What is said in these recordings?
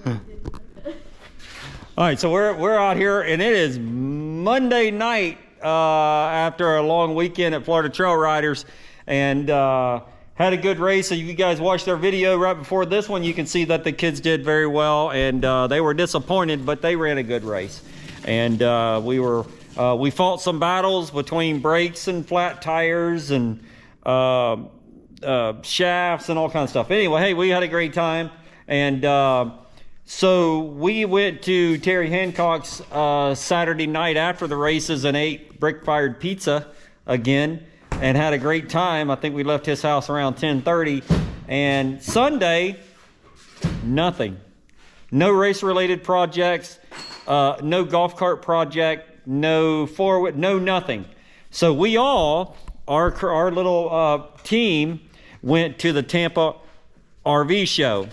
All right, so we're out here, and it is Monday night after a long weekend at Florida Trail Riders, and had a good race. So you guys watched our video right before this one. You can see that the kids did very well, and they were disappointed, but they ran a good race. And we fought some battles between brakes and flat tires and shafts and all kinds of stuff. Anyway, hey, we had a great time, and so we went to Terry Hancock's Saturday night after the races and ate brick-fired pizza again and had a great time. I think we left his house around 10:30. And Sunday, nothing. No race-related projects, no golf cart project, no forward, no nothing. So we all, our little team, went to the Tampa RV show.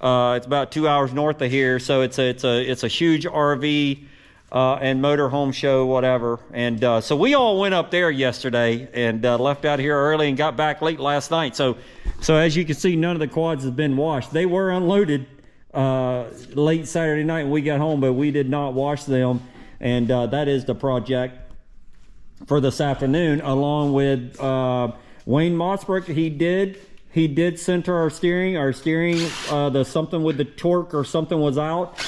It's about 2 hours north of here, so it's a huge RV and motorhome show, whatever. And so we all went up there yesterday and left out here early and got back late last night. So as you can see, none of the quads have been washed. They were unloaded late Saturday night when we got home, but we did not wash them. And that is the project for this afternoon, along with Wayne Mossbrook. He did center our steering. The something with the torque or something was out.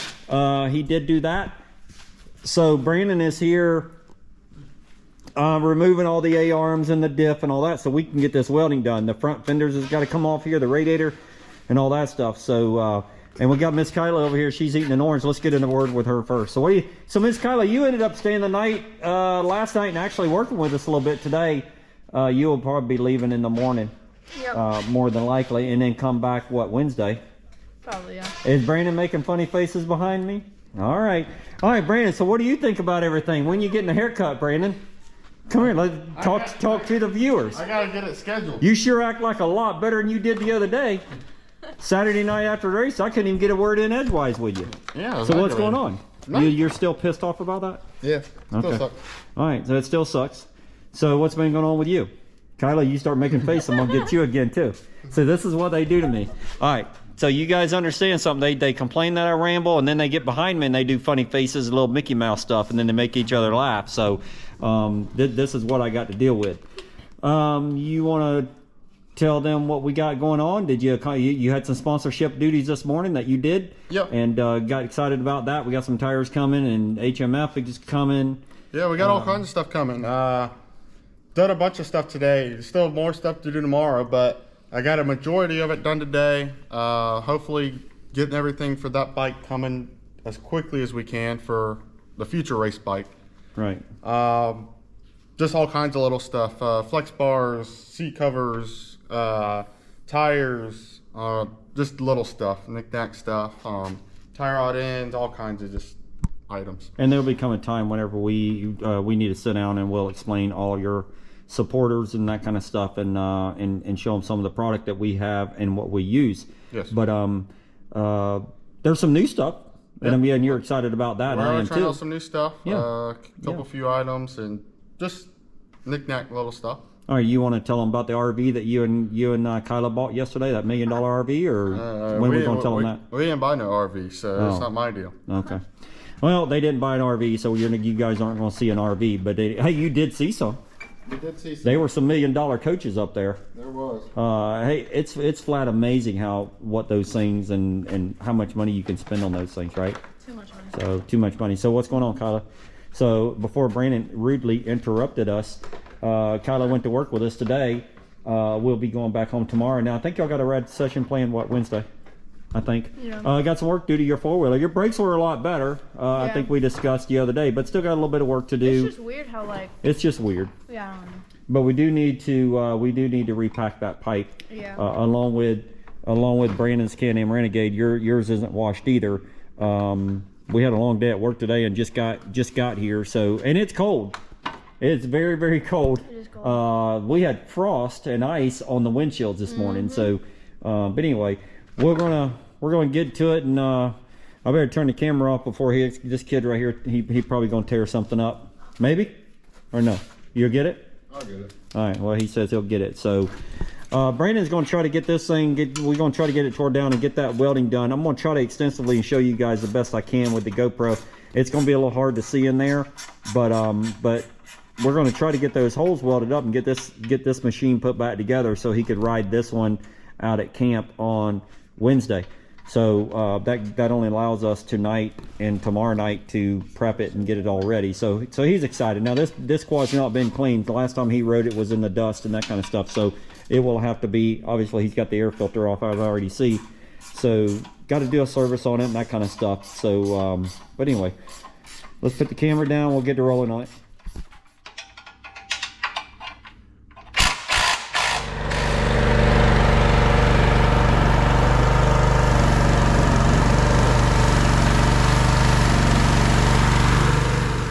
He did do that. So Brandon is here removing all the A-arms and the diff and all that, so we can get this welding done. The front fenders has got to come off here, the radiator and all that stuff. So and we got Miss Kyla over here. She's eating an orange. Let's get in a word with her first. So Miss Kyla, you ended up staying the night last night and actually working with us a little bit today. You will probably be leaving in the morning. Yep. More than likely, and then come back, what, Wednesday? Probably, yeah. Is Brandon making funny faces behind me? All right, Brandon, so what do you think about everything? When you getting a haircut, Brandon? Come here, let's talk to the viewers. I gotta get it scheduled. You sure act like a lot better than you did the other day. Saturday night after the race, I couldn't even get a word in edgewise with you. Yeah. So what's going on? You're still pissed off about that? Yeah, still sucks. All right, so it still sucks. So what's been going on with you? Kyla, you start making faces, I'm gonna get you again too. So this is what they do to me. All right, so you guys understand something. They complain that I ramble, and then they get behind me and they do funny faces, little Mickey Mouse stuff, and then they make each other laugh. So this is what I got to deal with. You want to tell them what we got going on? Did you had some sponsorship duties this morning that you did? Yep. And got excited about that. We got some tires coming and HMF is coming. Yeah, we got all kinds of stuff coming. Done a bunch of stuff today. Still more stuff to do tomorrow, but I got a majority of it done today. Hopefully getting everything for that bike coming as quickly as we can for the future race bike. Right. Just all kinds of little stuff. Flex bars, seat covers, tires, just little stuff, knick-knack stuff, tie rod ends, all kinds of just items. And there'll become a time whenever we need to sit down and we'll explain all your supporters and that kind of stuff, and show them some of the product that we have and what we use. Yes. But there's some new stuff, and you're excited about that. We're trying out some new stuff. Yeah. Few items and just knick-knack little stuff. All right, you want to tell them about the RV that you and Kyla bought yesterday, that $1 million RV, or when we're going to tell them that? We didn't buy no RV, so it's not my deal. Okay. Well, they didn't buy an RV, so you guys aren't going to see an RV. But hey, you did see some. We did see some. They were some $1 million coaches up there. There was. Hey, it's flat amazing what those things and how much money you can spend on those things, right? Too much money. So too much money. So what's going on, Kyla? So before Brandon rudely interrupted us, Kyla went to work with us today. We'll be going back home tomorrow. Now I think y'all got a rad session planned Wednesday. I think. Yeah. Got some work to do to your four-wheeler. Your brakes were a lot better. I think we discussed the other day, but still got a little bit of work to do. It's just weird how It's just weird. Yeah, I don't know. But we do need to repack that pipe. Yeah. Along with Brandon's Can-Am Renegade. Yours isn't washed either. We had a long day at work today and just got here. So, and it's cold. It's very, very cold. It is cold. We had frost and ice on the windshields this morning. So, but anyway, we're gonna get to it, and I better turn the camera off before this kid right here. He probably gonna tear something up. Maybe, or no? You'll get it. I'll get it. All right. Well, he says he'll get it. So, Brandon's going to try to get this thing, we're going to try to get it tore down and get that welding done. I'm going to try to extensively show you guys the best I can with the GoPro. It's going to be a little hard to see in there, but we're going to try to get those holes welded up and get this machine put back together so he could ride this one out at camp on Wednesday. So that only allows us tonight and tomorrow night to prep it and get it all ready. So he's excited. Now this quad's not been cleaned. The last time he rode it was in the dust and that kind of stuff. So it will have to be, obviously he's got the air filter off, as I already see. So got to do a service on it and that kind of stuff. So, but anyway, let's put the camera down. We'll get to rolling on it.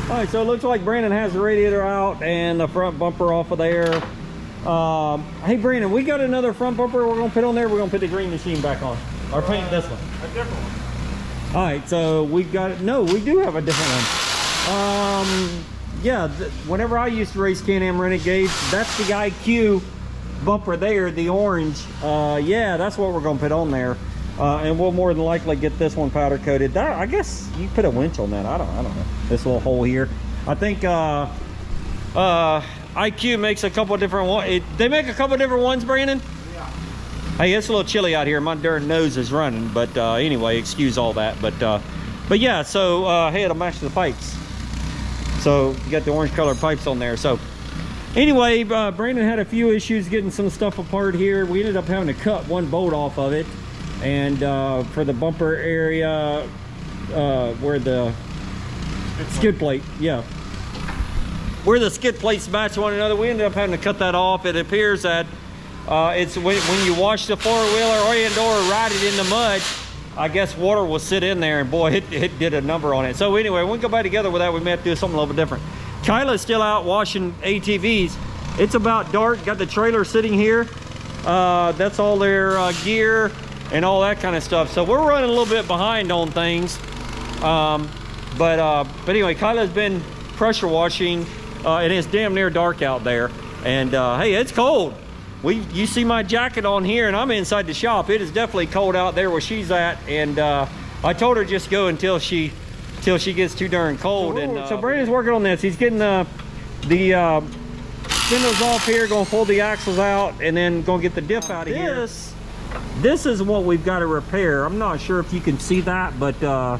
All right, so it looks like Brandon has the radiator out and the front bumper off of there. Hey Brandon, we got another front bumper we're gonna put on there. We're gonna put the green machine back on, or paint this one. A different one. All right, so we've got, no, we do have a different one. Yeah, whenever I used to race Can-Am Renegades, that's the IQ bumper there, the orange. Yeah, that's what we're gonna put on there. And we'll more than likely get this one powder coated. I guess you put a winch on that. I don't know. This little hole here. I think IQ makes a couple different ones. They make a couple different ones, Brandon? Yeah. Hey, it's a little chilly out here. My darn nose is running, but anyway, excuse all that. But yeah, so hey, it'll match the pipes. So you got the orange colored pipes on there. So anyway, Brandon had a few issues getting some stuff apart here. We ended up having to cut one bolt off of it, and for the bumper area where the skid plate, yeah, where the skid plates match one another, we ended up having to cut that off. It appears that it's when you wash the four-wheeler or ride it in the mud, I guess water will sit in there, and boy, it did a number on it. So anyway, when we go back together with that, we may have to do something a little bit different. Kyla's still out washing ATVs. It's about dark. Got the trailer sitting here. That's all their gear and all that kind of stuff. So we're running a little bit behind on things. But anyway, Kyla's been pressure washing. And it's damn near dark out there, and hey, it's cold. You see my jacket on here, and I'm inside the shop. It is definitely cold out there where she's at, and I told her just go until she gets too darn cold. So Brandon's working on this. He's getting the spindles off here, gonna pull the axles out, and then gonna get the diff out of here. This is what we've got to repair. I'm not sure if you can see that, but I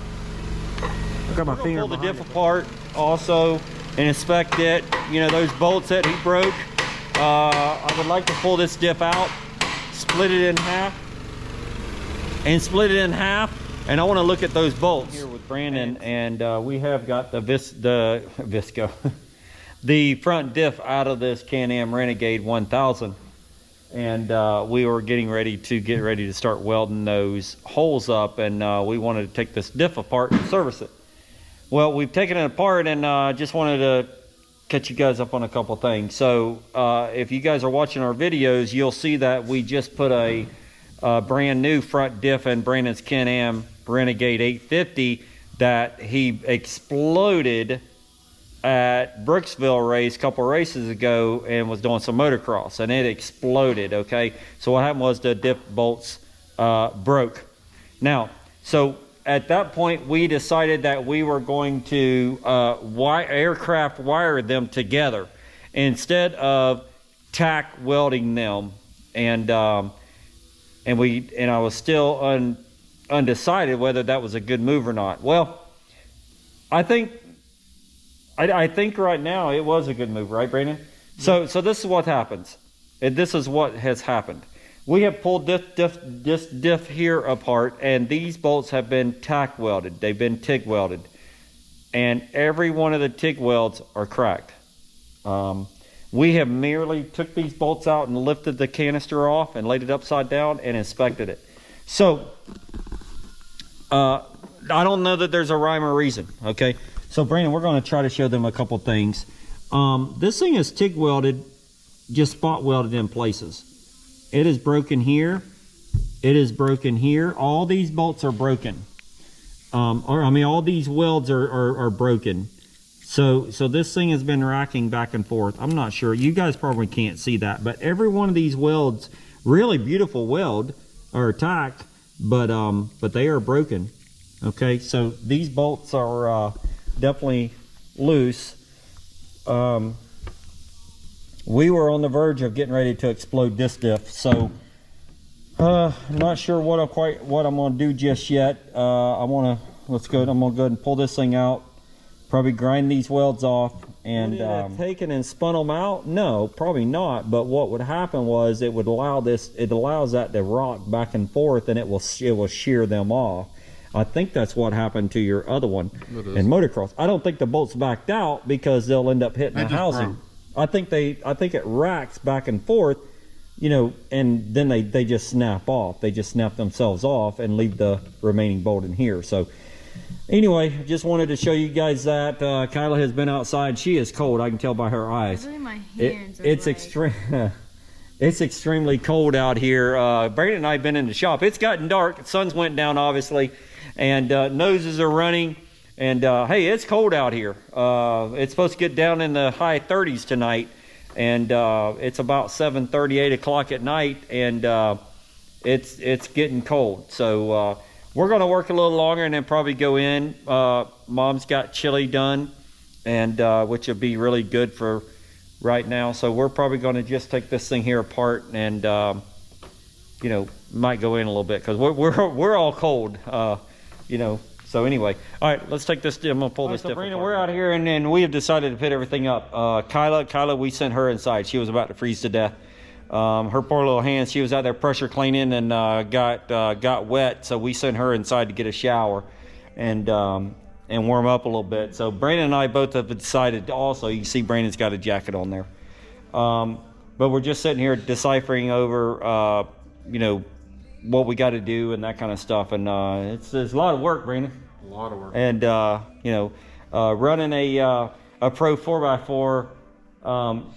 got my finger. Pull the diff apart also and inspect it. You know, those bolts that he broke, I would like to pull this diff out, split it in half, and I want to look at those bolts here with Brandon. And we have got the Visco the front diff out of this Can-Am Renegade 1000, and we were getting ready to start welding those holes up, and we wanted to take this diff apart and service it. Well, we've taken it apart, and just wanted to catch you guys up on a couple things. So if you guys are watching our videos, you'll see that we just put a brand new front diff in Brandon's Can-Am Renegade 850 that he exploded at Brooksville race a couple races ago, and was doing some motocross, and it exploded. Okay, so what happened was the diff bolts broke. Now, so at that point, we decided that we were going to aircraft wire them together instead of tack welding them, and I was still undecided whether that was a good move or not. Well, I think right now it was a good move, right, Brandon? Yeah. So this is what happens. This is what has happened. We have pulled this diff here apart, and these bolts have been tack welded. They've been TIG welded, and every one of the TIG welds are cracked. We have merely took these bolts out and lifted the canister off and laid it upside down and inspected it. So I don't know that there's a rhyme or reason. Okay, so Brandon, we're going to try to show them a couple things. This thing is TIG welded, just spot welded in places. It is broken here. It is broken here. All these bolts are broken. All these welds are broken. So this thing has been racking back and forth. I'm not sure. You guys probably can't see that, but every one of these welds really beautiful weld or tacked, but they are broken. Okay, so these bolts are definitely loose. We were on the verge of getting ready to explode this diff, so I'm not sure what I'm gonna do just yet. I'm gonna go ahead and pull this thing out, probably grind these welds off, and taken and spun them out. No, probably not. But what would happen was it allows that to rock back and forth, and it will shear them off. I think that's what happened to your other one in motocross. I don't think the bolts backed out because they'll end up hitting the housing. I think it racks back and forth, you know, and then they just snap off. They just snap themselves off and leave the remaining bolt in here. So anyway, just wanted to show you guys that Kyla has been outside. She is cold. I can tell by her eyes. Really, my hands it's extreme. It's extremely cold out here. Brandon and I have been in the shop. It's gotten dark. The sun's went down, obviously, and noses are running. And hey, it's cold out here. It's supposed to get down in the high 30s tonight, and it's about 7:30, 8 o'clock at night, and it's getting cold. So we're going to work a little longer and then probably go in. Mom's got chili done, and which would be really good for right now. So we're probably going to just take this thing here apart and you know, might go in a little bit because we're all cold, you know. So anyway, all right, let's take this. I'm gonna pull this. So Brandon, we're out here and we have decided to put everything up. Kyla, we sent her inside. She was about to freeze to death. Her poor little hands. She was out there pressure cleaning and got wet. So we sent her inside to get a shower and warm up a little bit. So Brandon and I both have decided. Also, you can see Brandon's got a jacket on there. But we're just sitting here deciphering over, you know, what we got to do and that kind of stuff, and it's a lot of work, Brandon. A lot of work. And you know, running a pro 4x4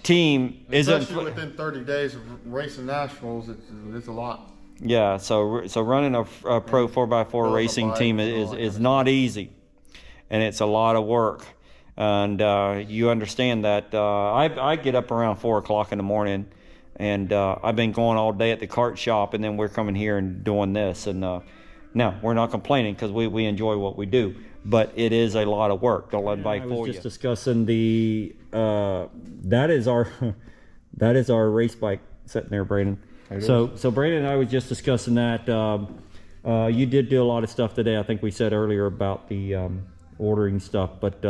team especially within 30 days of racing nationals. It's a lot. Yeah, so running a pro 4x4 racing team is not easy, and it's a lot of work. And you understand that. I get up around 4 o'clock in the morning. And I've been going all day at the kart shop, and then we're coming here and doing this. And no, we're not complaining because we enjoy what we do. But it is a lot of work. Don't let anybody fool you. I was just discussing the that is our race bike sitting there, Brandon. So Brandon and I was just discussing that. You did do a lot of stuff today. I think we said earlier about the ordering stuff, but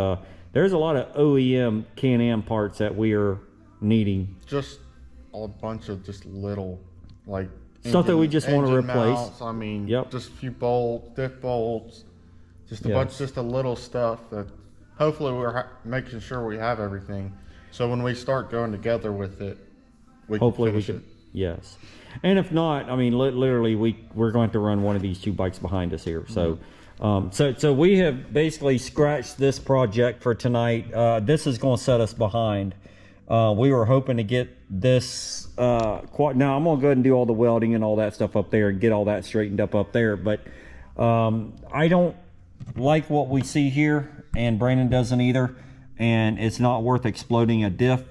there's a lot of OEM Can-Am parts that we are needing. Just a bunch of just little, like, stuff that we just want to replace. Mounts, I mean, yep. Just a few bolts, diff bolts, just a bunch, just a little stuff that hopefully we're making sure we have everything. So when we start going together with it, hopefully we can. Yes, and if not, I mean, literally, we're going to run one of these two bikes behind us here. So, so we have basically scratched this project for tonight. This is going to set us behind. We were hoping to get this now I'm gonna go ahead and do all the welding and all that stuff up there and get all that straightened up there, but I don't like what we see here, and Brandon doesn't either, and it's not worth exploding a diff.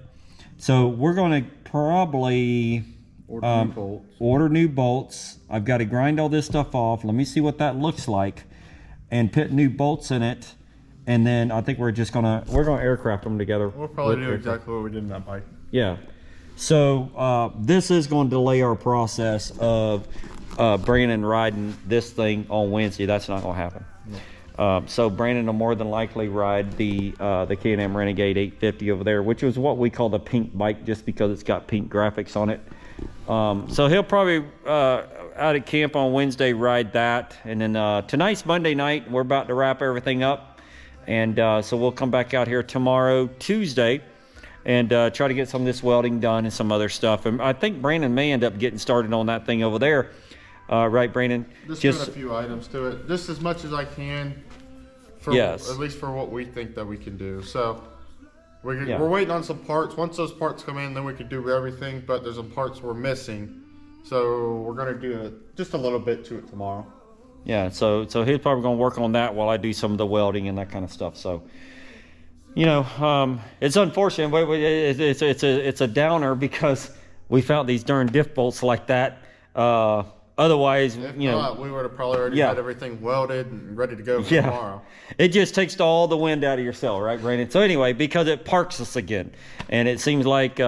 So we're going to probably order new bolts. I've got to grind all this stuff off. Let me see what that looks like and put new bolts in it. And then I think we're gonna aircraft them together. We'll probably do exactly what we did in that bike. Yeah. So this is going to delay our process of Brandon riding this thing on Wednesday. That's not going to happen. No. So Brandon will more than likely ride the Can-Am Renegade 850 over there, which is what we call the pink bike, just because it's got pink graphics on it. So he'll probably out at camp on Wednesday ride that, and then tonight's Monday night. We're about to wrap everything up. And so we'll come back out here tomorrow, Tuesday, and try to get some of this welding done and some other stuff. And I think Brandon may end up getting started on that thing over there. Right, Brandon? Just doing a few items to it. Just as much as I can. At least for what we think that we can do. So we're waiting on some parts. Once those parts come in, then we can do everything. But there's some parts we're missing. So we're going to do just a little bit to it tomorrow. Yeah, so he's probably going to work on that while I do some of the welding and that kind of stuff. So, you know, it's unfortunate, but it's a downer because we found these darn diff bolts like that. Otherwise, If you know, not, we would have probably already Yeah. had everything welded and ready to go for yeah, tomorrow. it just takes all the wind out of your sail, right, Brandon? So anyway, because it parks us again, and it seems like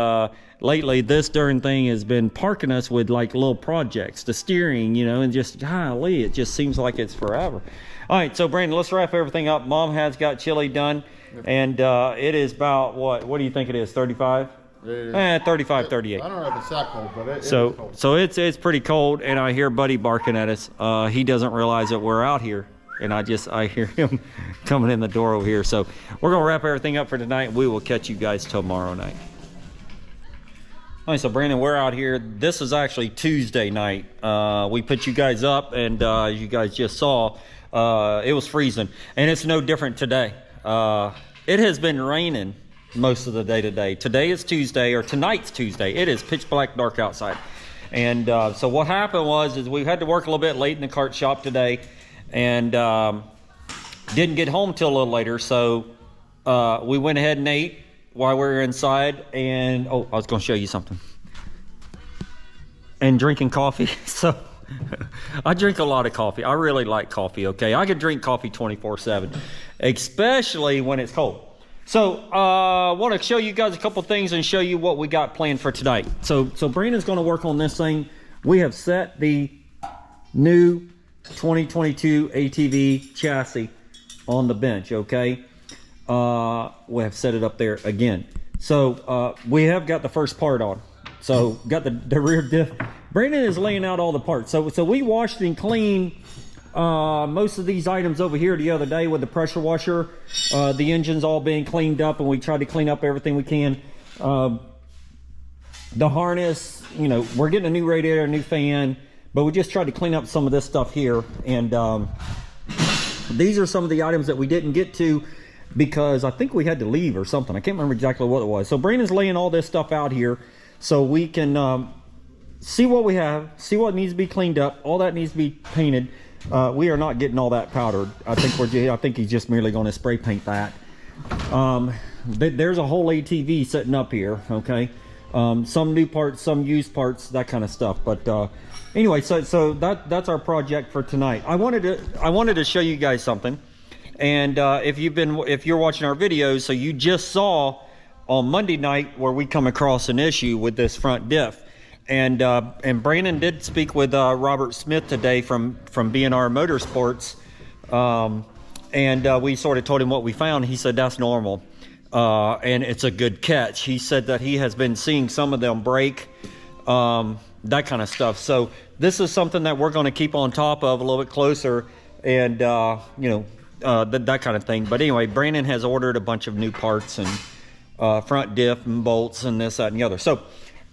lately this darn thing has been parking us with like little projects, the steering, you know, and just golly, it just seems like it's forever. All right, so Brandon, let's wrap everything up. Mom has got chili done, and it is about what do you think it is? 35? 35, 38. I don't know if it's that cold, but it is So cold. so it's pretty cold, and I hear Buddy barking at us. He doesn't realize that we're out here, and I hear him coming in the door over here. So we're gonna wrap everything up for tonight. We will catch you guys tomorrow night. All right, so Brandon, we're out here. This is actually Tuesday night. We put you guys up, and as you guys just saw, it was freezing, and it's no different today. It has been raining most of the day today. Today is Tuesday, or tonight's Tuesday. It is pitch black dark outside. And so what happened is we had to work a little bit late in the cart shop today, and didn't get home till a little later. So we went ahead and ate while we were inside, and I was going to show you something. And drinking coffee. So I drink a lot of coffee. I really like coffee, okay? I could drink coffee 24/7, especially when it's cold. So I want to show you guys a couple things and show you what we got planned for tonight. So Brandon's going to work on this thing. We have set the new 2022 ATV chassis on the bench, okay? We have set it up there again. So we have got the first part on. So got the rear diff. Brandon is laying out all the parts. So we washed and cleaned most of these items over here the other day with the pressure washer. The engine's all being cleaned up, and we tried to clean up everything we can. The harness, you know, we're getting a new radiator, a new fan, but we just tried to clean up some of this stuff here. And these are some of the items that we didn't get to because I think we had to leave or something. I can't remember exactly what it was. So Brandon's laying all this stuff out here so we can see what we have, see what needs to be cleaned up. All that needs to be painted. We are not getting all that powdered. I think he's just merely going to spray paint that. There's a whole ATV sitting up here, okay? Some new parts, some used parts, that kind of stuff. But anyway, so that's our project for tonight. I wanted to show you guys something. And if you're watching our videos, so you just saw on Monday night where we come across an issue with this front diff. And Brandon did speak with Robert Smith today from B&R Motorsports, and we sort of told him what we found. He said that's normal, and it's a good catch. He said that he has been seeing some of them break, that kind of stuff. So this is something that we're going to keep on top of a little bit closer, and you know, that kind of thing. But anyway, Brandon has ordered a bunch of new parts and front diff and bolts and this, that, and the other. So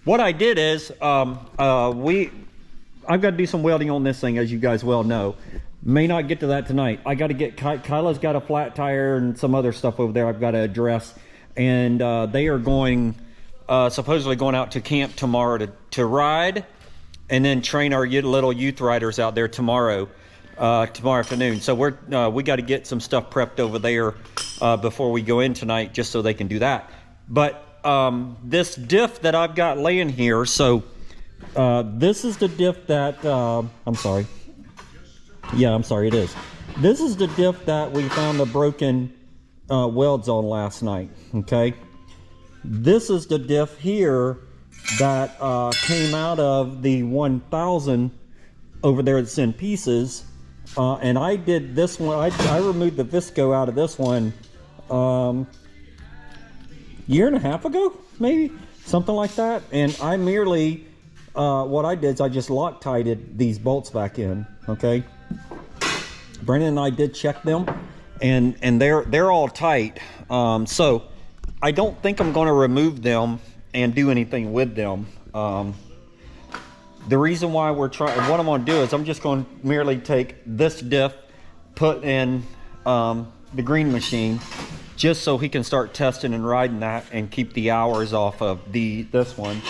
what I did is, I've got to do some welding on this thing, as you guys well know. May not get to that tonight. I got to get, Kyla's got a flat tire and some other stuff over there I've got to address. And they are going, supposedly going out to camp tomorrow to ride, and then train our little youth riders out there tomorrow afternoon. So we got to get some stuff prepped over there before we go in tonight, just so they can do that. But this diff that I've got laying here, so this is the diff that I'm sorry, it is. This is the diff that we found the broken welds on last night, okay? This is the diff here that came out of the 1000 over there that's in pieces, and I did this one. I removed the Visco out of this one year and a half ago, maybe something like that. And I merely what I did is I just Loctited these bolts back in, okay? Brandon and I did check them, and they're all tight. So I don't think I'm going to remove them and do anything with them. The reason why we're trying, what I'm going to do is I'm just going to merely take this diff, put in the green machine, just so he can start testing and riding that and keep the hours off of this one.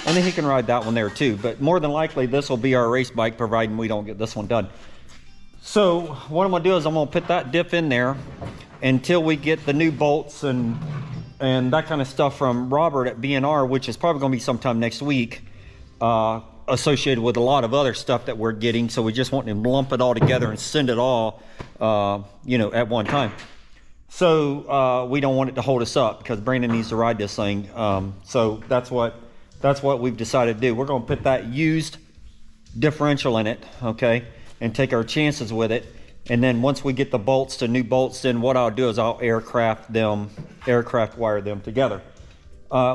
And then he can ride that one there too. But more than likely, this will be our race bike, providing we don't get this one done. So what I'm gonna do is I'm gonna put that diff in there until we get the new bolts and that kind of stuff from Robert at B&R, which is probably gonna be sometime next week. associated with a lot of other stuff that we're getting. So we just want to lump it all together and send it all, you know, at one time. So we don't want it to hold us up because Brandon needs to ride this thing. So that's what we've decided to do. We're going to put that used differential in it, okay, and take our chances with it. And then once we get the bolts to new bolts, then what I'll do is I'll aircraft wire them together.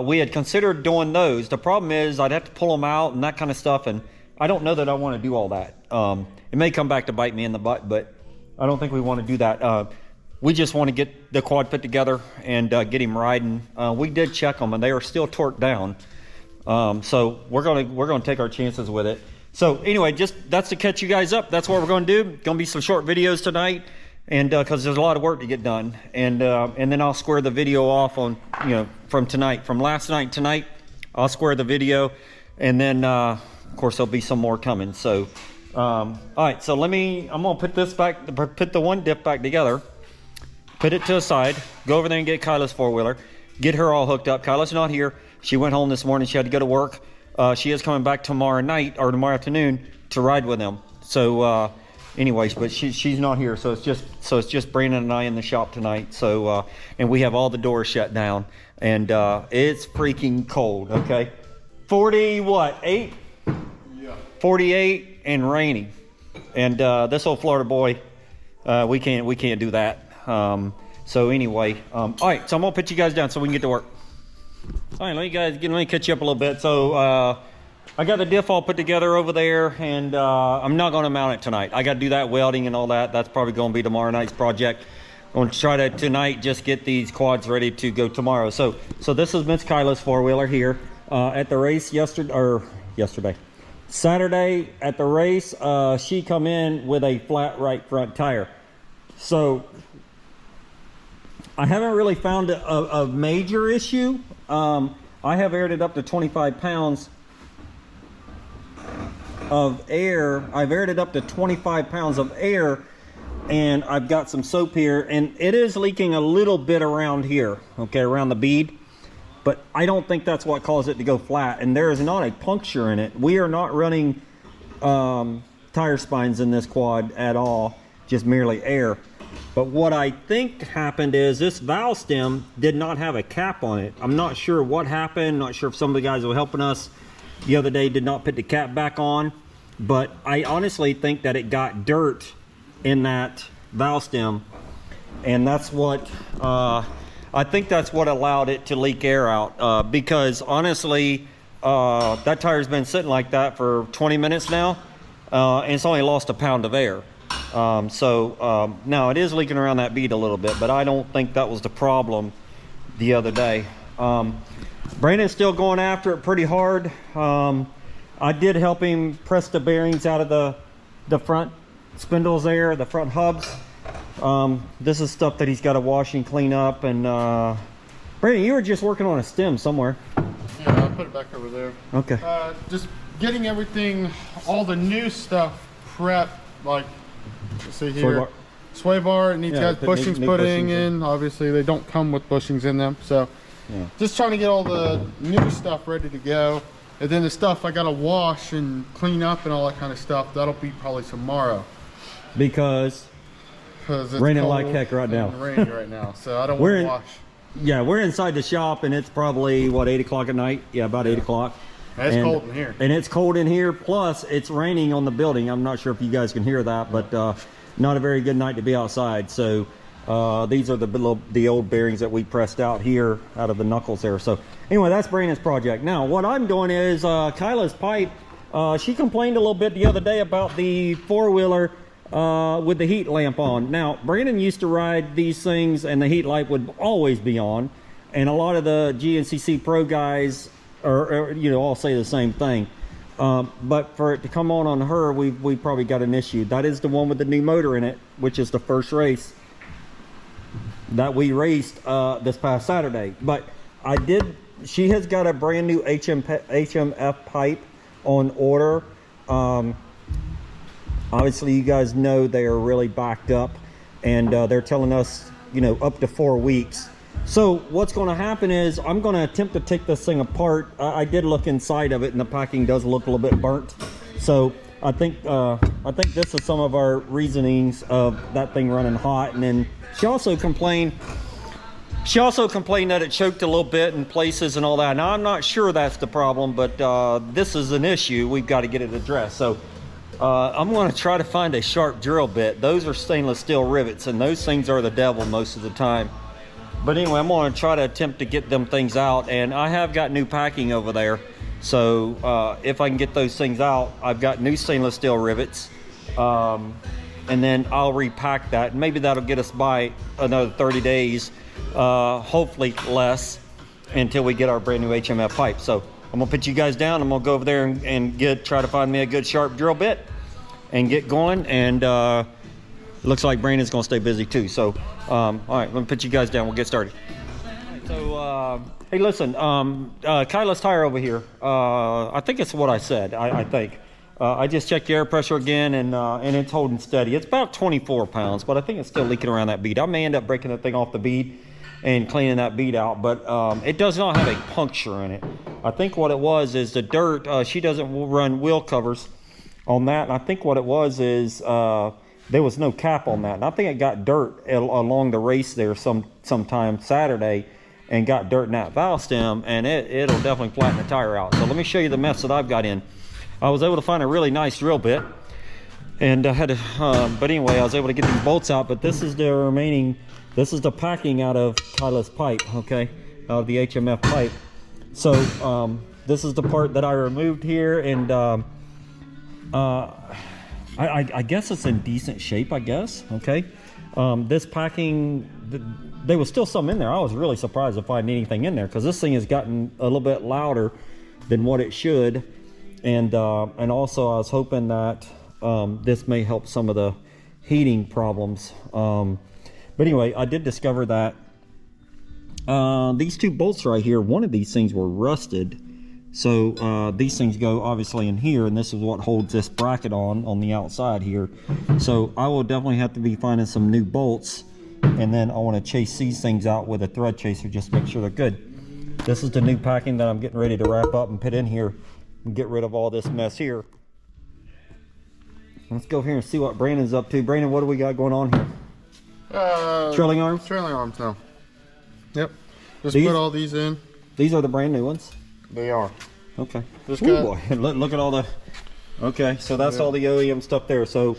We had considered doing those. The problem is I'd have to pull them out and that kind of stuff, and I don't know that I want to do all that. It may come back to bite me in the butt, but I don't think we want to do that. We just want to get the quad put together and get him riding. We did check them, and they are still torqued down. So we're gonna take our chances with it. So anyway, that's to catch you guys up. That's what we're going to do. Going to be some short videos tonight, and because there's a lot of work to get done, and then I'll square the video off on, you know, from last night tonight. I'll square the video, and then of course there'll be some more coming. So all right, so I'm gonna put the one diff back together, put it to the side, go over there and get Kyla's four-wheeler, get her all hooked up. Kyla's not here. She went home this morning. She had to go to work. She is coming back tomorrow night or tomorrow afternoon to ride with them. So anyways, but she's not here. So it's just Brandon and I in the shop tonight. So and we have all the doors shut down, and it's freaking cold. Okay, 8? Yeah. 48 and rainy, and this old Florida boy, we can't do that. So anyway, all right. So I'm gonna put you guys down so we can get to work. All right, let me catch you up a little bit. So I got the diff all put together over there, and I'm not going to mount it tonight. I got to do that welding and all that. That's probably going to be tomorrow night's project. I'm going to try to tonight just get these quads ready to go tomorrow. So this is Miss Kyla's four-wheeler here at the race yesterday. Saturday at the race, she come in with a flat right front tire. So I haven't really found a major issue. I have aired it up to 25 pounds of air. I've aired it up to 25 pounds of air, and I've got some soap here, and it is leaking a little bit around here, okay, around the bead, but I don't think that's what caused it to go flat, and there is not a puncture in it. We are not running tire spines in this quad at all, just merely air. But what I think happened is this valve stem did not have a cap on it. I'm not sure what happened. Not sure if some of the guys who were helping us the other day did not put the cap back on. But I honestly think that it got dirt in that valve stem. And that's what, I think that's what allowed it to leak air out. Because honestly, that tire's been sitting like that for 20 minutes now. And it's only lost a pound of air. Now it is leaking around that bead a little bit, but I don't think that was the problem the other day. Brandon's still going after it pretty hard. I did help him press the bearings out of the front spindles there, the front hubs. This is stuff that he's got to wash and clean up. And Brandon, you were just working on a stem somewhere. Yeah, I'll put it back over there. Okay. Just getting everything, all the new stuff prepped, like, let's see here. Sway bar, it needs to have bushings put in. Obviously, they don't come with bushings in them. So, just trying to get all the new stuff ready to go. And then the stuff I got to wash and clean up and all that kind of stuff, that'll be probably tomorrow. Because it's raining cold like heck right now. Raining right now, so I don't want to wash. Yeah, we're inside the shop, and it's probably, what, 8 o'clock at night? Yeah, about 8 o'clock. It's cold in here. And it's cold in here, plus it's raining on the building. I'm not sure if you guys can hear that, but not a very good night to be outside. So these are the old bearings that we pressed out here out of the knuckles there. So anyway, that's Brandon's project. Now, what I'm doing is Kyla's pipe, she complained a little bit the other day about the four-wheeler with the heat lamp on. Now, Brandon used to ride these things, and the heat light would always be on. And a lot of the GNCC Pro guys or you know, all say the same thing. But for it to come on her, we probably got an issue. That is the one with the new motor in it, which is the first race that we raced this past Saturday. But she has got a brand new HMF pipe on order. Obviously, you guys know they are really backed up, and they're telling us, you know, up to 4 weeks. So what's going to happen is I'm going to attempt to take this thing apart. I did look inside of it, and the packing does look a little bit burnt. So I think this is some of our reasonings of that thing running hot. And then she also complained that it choked a little bit in places and all that. Now I'm not sure that's the problem, but this is an issue. We've got to get it addressed. So I'm going to try to find a sharp drill bit. Those are stainless steel rivets, and those things are the devil most of the time. But anyway, I'm going to try to attempt to get them things out, and I have got new packing over there. So if I can get those things out, I've got new stainless steel rivets, and then I'll repack that. Maybe that'll get us by another 30 days, hopefully less, until we get our brand new HMF pipe. So I'm gonna put you guys down. I'm gonna go over there and try to find me a good sharp drill bit and get going. And looks like Brandon's gonna stay busy too. So all right, let me put you guys down. We'll get started. So hey, listen, Kyla's tire over here. I think it's what I said. I think I just checked the air pressure again, and it's holding steady. It's about 24 pounds, but I think it's still leaking around that bead. I may end up breaking the thing off the bead and cleaning that bead out, but it does not have a puncture in it. I think what it was is the dirt. She doesn't run wheel covers on that, and I think what it was is there was no cap on that, and I think it got dirt along the race there sometime Saturday, and got dirt in that valve stem, and it'll definitely flatten the tire out. So let me show you the mess that I've got in. I was able to find a really nice drill bit, and I had to, but anyway, I was able to get these bolts out. But this is the remaining. This is the packing out of Kyla's pipe, okay, out of the HMF pipe. So this is the part that I removed here, and I guess it's in decent shape, I guess, okay. This packing, there was still some in there. I was really surprised to find anything in there, because this thing has gotten a little bit louder than what it should, and also I was hoping that this may help some of the heating problems. But anyway, I did discover that these two bolts right here, one of these things were rusted. So these things go obviously in here, and this is what holds this bracket on the outside here. So I will definitely have to be finding some new bolts, and then I want to chase these things out with a thread chaser just to make sure they're good. This is the new packing that I'm getting ready to wrap up and put in here and get rid of all this mess here. Let's go here and see what Brandon's up to. Brandon, what do we got going on here? Trailing arms? Trailing arms now. Yep. Just These? put all these in. These are the brand new ones? They are. Okay. Just Ooh, got, boy. Look at all the... Okay, so that's all the OEM stuff there. So,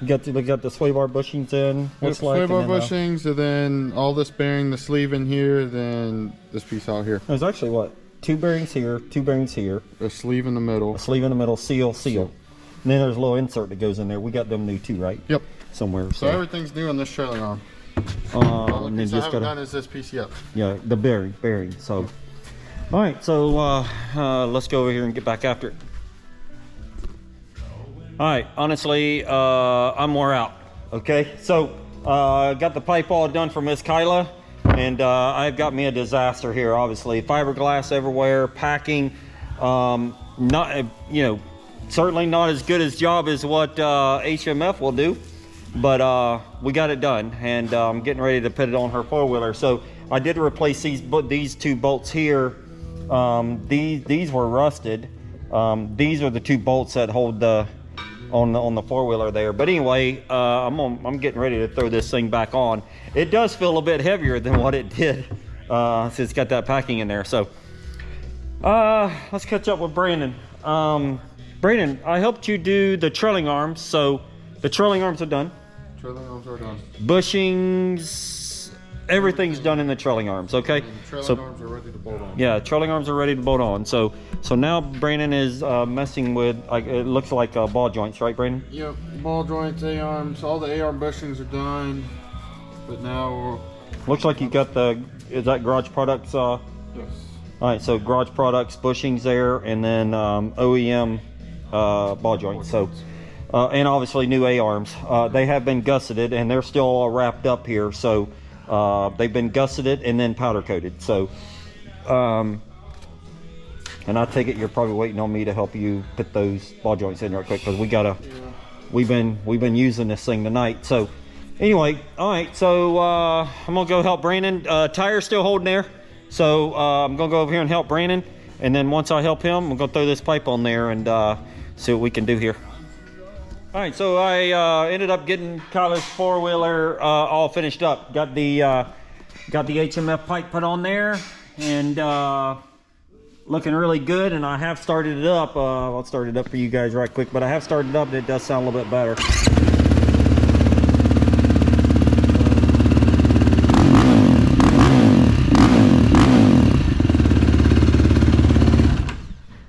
we got the sway bar bushings in. Looks like. sway bar bushings, and then all this bearing, the sleeve in here, then this piece out here. There's actually what? 2 bearings here, 2 bearings here. A sleeve in the middle. A sleeve in the middle, seal. And then there's a little insert that goes in there. We got them new too, right? Yep. Somewhere. So everything's new on this trailing arm. The only piece I haven't done is this piece yet. Yeah, the bearing. So, all right. So let's go over here and get back after it. All right. Honestly, I'm wore out. Okay. So got the pipe all done for Miss Kyla, and I've got me a disaster here. Obviously, fiberglass everywhere, packing. Not certainly not as good as job as what HMF will do. But we got it done, and I'm getting ready to put it on her four-wheeler. So I did replace these 2 bolts here. These were rusted. These are the 2 bolts that hold on the four-wheeler there. But anyway, I'm getting ready to throw this thing back on. It does feel a bit heavier than what it did, since it's got that packing in there. So let's catch up with Brandon. Brandon, I helped you do the trailing arms, so the trailing arms are done. Trailing arms are done. Bushings, everything's done in the trailing arms, okay? And the trailing arms are ready to bolt on. Yeah, trailing arms are ready to bolt on. So now Brandon is messing with, it looks like ball joints, right, Brandon? Yep, ball joints, A-arms, all the A-arm bushings are done. But now looks like you got is that Garage Products? Yes. All right, so Garage Products bushings there, and then OEM ball joints. So. And obviously new A-arms. They have been gusseted, and they're still all wrapped up here. So they've been gusseted and then powder coated. So, and I take it you're probably waiting on me to help you put those ball joints in real quick, because we've been using this thing tonight. So Anyway, all right, so I'm gonna go help Brandon. Tire's still holding there, so I'm gonna go over here and help Brandon, and then once I help him, I'm gonna throw this pipe on there and see what we can do here. All right, so I ended up getting Kyla's four-wheeler all finished up. Got the HMF pipe put on there, and looking really good. And I have started it up. I'll start it up for you guys right quick, but I have started it up, and it does sound a little bit better.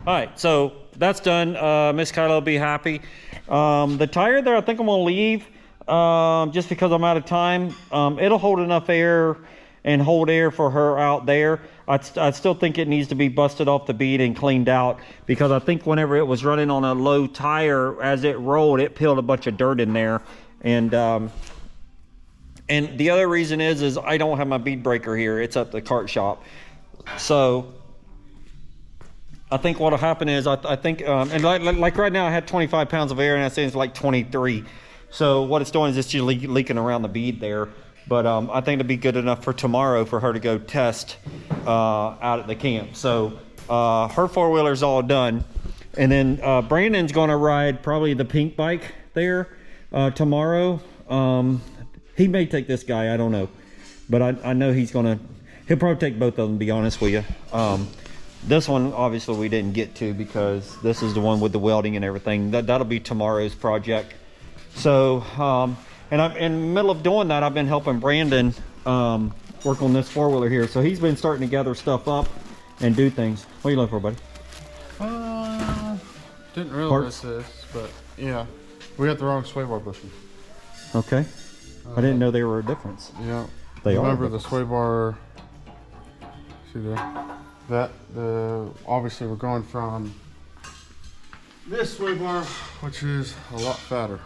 All right, so that's done. Miss Kyla will be happy. The tire there, I think I'm gonna leave just because I'm out of time. It'll hold enough air and hold air for her out there. I still think it needs to be busted off the bead and cleaned out, because I think whenever it was running on a low tire, as it rolled, it peeled a bunch of dirt in there. And the other reason is I don't have my bead breaker here. It's at the kart shop. So I think what'll happen is I think and like right now I had 25 pounds of air, and I say it's like 23. So what it's doing is it's just leaking around the bead there. But I think it'll be good enough for tomorrow for her to go test out at the camp. So her four-wheeler's all done, and then Brandon's going to ride probably the pink bike there tomorrow. He may take this guy, I don't know, but I know he'll probably take both of them, to be honest with you. This one, obviously, we didn't get to because this is the one with the welding and everything. That'll be tomorrow's project. So, and I'm in the middle of doing that. I've been helping Brandon work on this four-wheeler here. So he's been starting to gather stuff up and do things. What are you looking for, buddy? Didn't realize this, but yeah, we got the wrong sway bar bushing. Okay. I didn't know they were a difference. Yeah. They are. Remember the sway bar? See there? Obviously we're going from this sway bar, which is a lot fatter.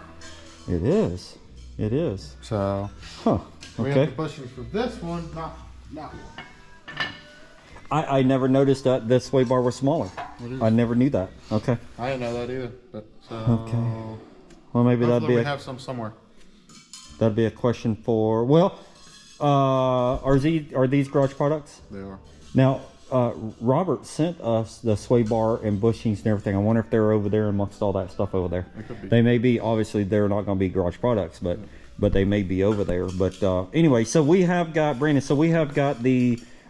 It is. It is. So, huh? We Okay. have the bushings for this one, not one. I never noticed that this sway bar was smaller. I never knew that. Okay. I didn't know that either. But Okay. Well, maybe that'd be we have some somewhere. that'd be a question for. Well, are these garage products? They are. Now, Robert sent us the sway bar and bushings and everything. I wonder if they're over there amongst all that stuff over there. It could be. They may be. Obviously, they're not going to be garage products, but they may be over there. But anyway, so we have got Brandon. So we have got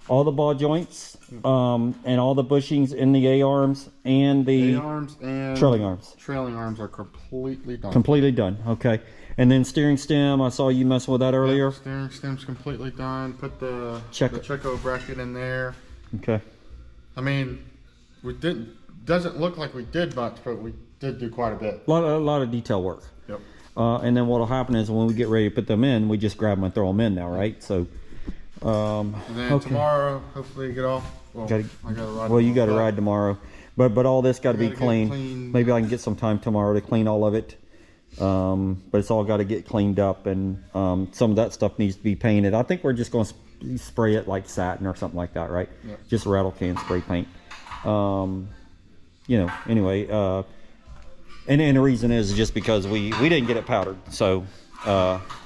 all the ball joints and all the bushings in the A arms and the A-arms and trailing arms. Trailing arms are completely done. Completely done. Okay. And then steering stem. I saw you messing with that earlier. Yep, steering stem's completely done. Put the Check- the Checo bracket in there. Okay. I mean, doesn't look like we did much, but we did do quite a bit. A lot of detail work. Yep. And then what'll happen is when we get ready to put them in, we just grab them and throw them in now, right? So, And then okay. tomorrow, hopefully you get off. Well, Gotta- I gotta ride. Well, you got to tomorrow, ride tomorrow, but all this got to We be gotta get clean. clean. Maybe I can get some time tomorrow to clean all of it. But it's all got to get cleaned up, and some of that stuff needs to be painted. I think we're just going to spray it like satin or something like that, right? Yeah. Just rattle can spray paint. Anyway, and the reason is just because we didn't get it powdered. So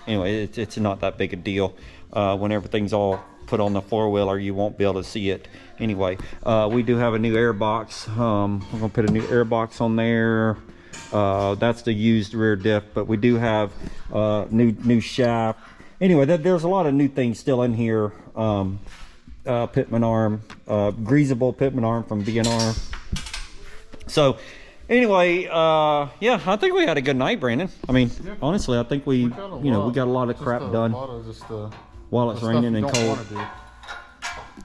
anyway, it's not that big a deal. When everything's all put on the four-wheeler, you won't be able to see it. Anyway, we do have a new air box. We're gonna put a new air box on there. That's the used rear diff, but we do have new shaft. Anyway, there's a lot of new things still in here. Pitman arm, greasable Pitman arm from B&R. So anyway, yeah, I think we had a good night, Brandon. I mean, honestly, I think we got a lot of crap done while it's raining and cold.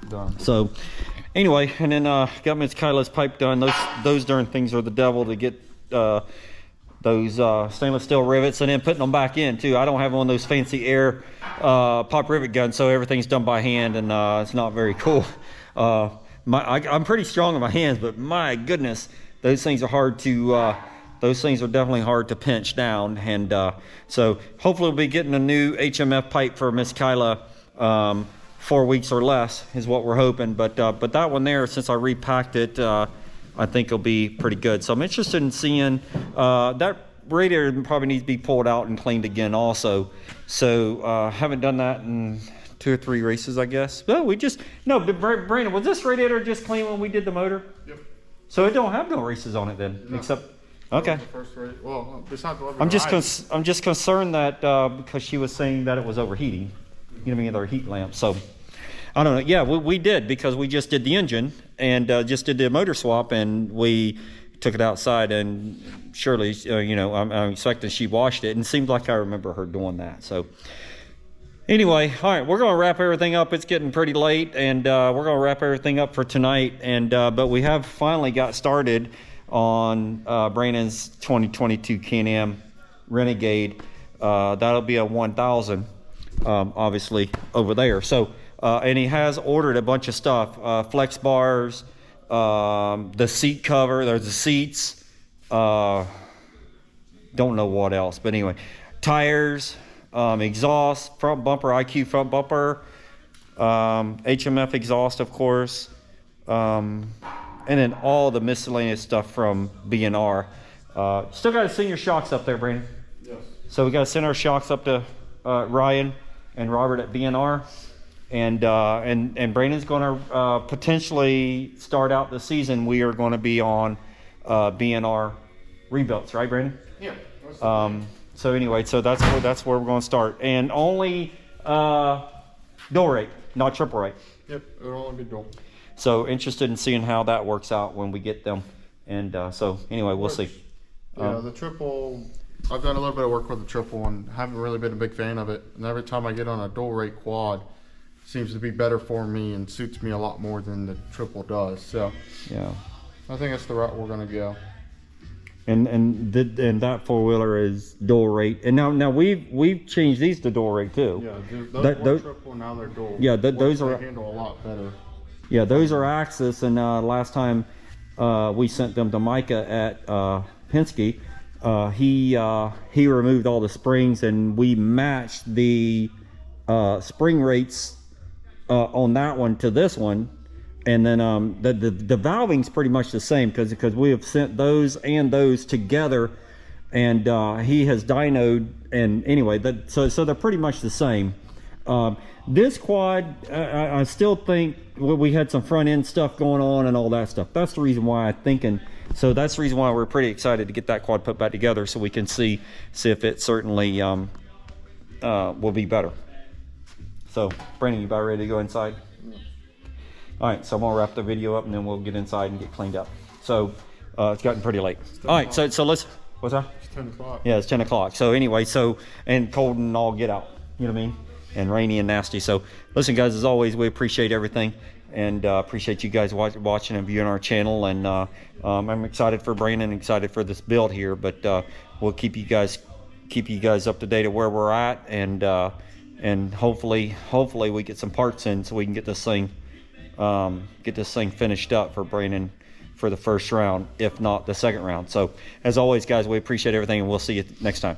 Done. So anyway, and then got Miss Kyla's pipe done. Those darn things are the devil to get those stainless steel rivets and then putting them back in too. I don't have one of those fancy air pop rivet guns, so everything's done by hand, and it's not very cool. I'm pretty strong in my hands, but my goodness, those things are hard to those things are definitely hard to pinch down. And so hopefully we'll be getting a new HMF pipe for Miss Kyla 4 weeks or less is what we're hoping. But that one there, since I repacked it, I think it'll be pretty good. So I'm interested in seeing radiator probably needs to be pulled out and cleaned again also. So haven't done that in 2 or 3 races, I guess. But but Brandon, was this radiator just clean when we did the motor? Yep. So it don't have no races on it then, No. except, okay. The first race. Well, besides the I'm just concerned that because she was saying that it was overheating, you know what I mean, their heat lamp. So I don't know. Yeah, we did, because we just did the engine and just did the motor swap, and we took it outside, and surely, you know, I'm expecting she washed it, and it seemed like I remember her doing that. So anyway, all right, we're gonna wrap everything up. It's getting pretty late, and we're gonna wrap everything up for tonight. And but we have finally got started on Brandon's 2022 Can-Am Renegade. That'll be a 1000, obviously, over there. So and he has ordered a bunch of stuff, flex bars, the seat cover, there's the seats, don't know what else, but anyway, tires, exhaust, front bumper, IQ front bumper, HMF exhaust, of course, and then all the miscellaneous stuff from B&R. Still got to send your shocks up there, Brandon. Yes. So we got to send our shocks up to Ryan and Robert at B&R. And Brandon's going to potentially start out the season. We are going to be on B&R rebuilds, right, Brandon? Yeah. So anyway, so that's where we're going to start, and only dual rate, not triple rate. Yep. It'll only be dual. So interested in seeing how that works out when we get them, and so anyway, we'll see. Yeah, the triple. I've done a little bit of work with the triple and haven't really been a big fan of it. And every time I get on a dual rate quad, seems to be better for me and suits me a lot more than the triple does. So Yeah. I think that's the route we're gonna go. And that 4-wheeler is dual rate, and now we've changed these to dual rate too. Yeah, That- those those- triple, now they're dual. Yeah, those are- they handle a lot better. Yeah, those are Axis, and last time we sent them to Micah at Penske, he removed all the springs, and we matched the spring rates on that one to this one, and then the valving's pretty much the same, because we have sent those and those together, and he has dynoed, and anyway, so they're pretty much the same. This quad, I still think we had some front end stuff going on and all that stuff. That's the reason why so that's the reason why we're pretty excited to get that quad put back together, so we can see if it certainly will be better. So Brandon, you about ready to go inside? All right, so I'm gonna wrap the video up, and then we'll get inside and get cleaned up. So it's gotten pretty late. All right, so let's, what's that? It's 10 o'clock. Yeah, it's 10 o'clock. So anyway, and cold and all get out, you know what I mean? And rainy and nasty. So listen, guys, as always, we appreciate everything, and appreciate you guys watching and viewing our channel. And I'm excited for Brandon, excited for this build here, but we'll keep you guys up to date of where we're at, and hopefully we get some parts in so we can get this thing finished up for Brandon for the first round, if not the second round. So as always, guys, we appreciate everything, and we'll see you next time.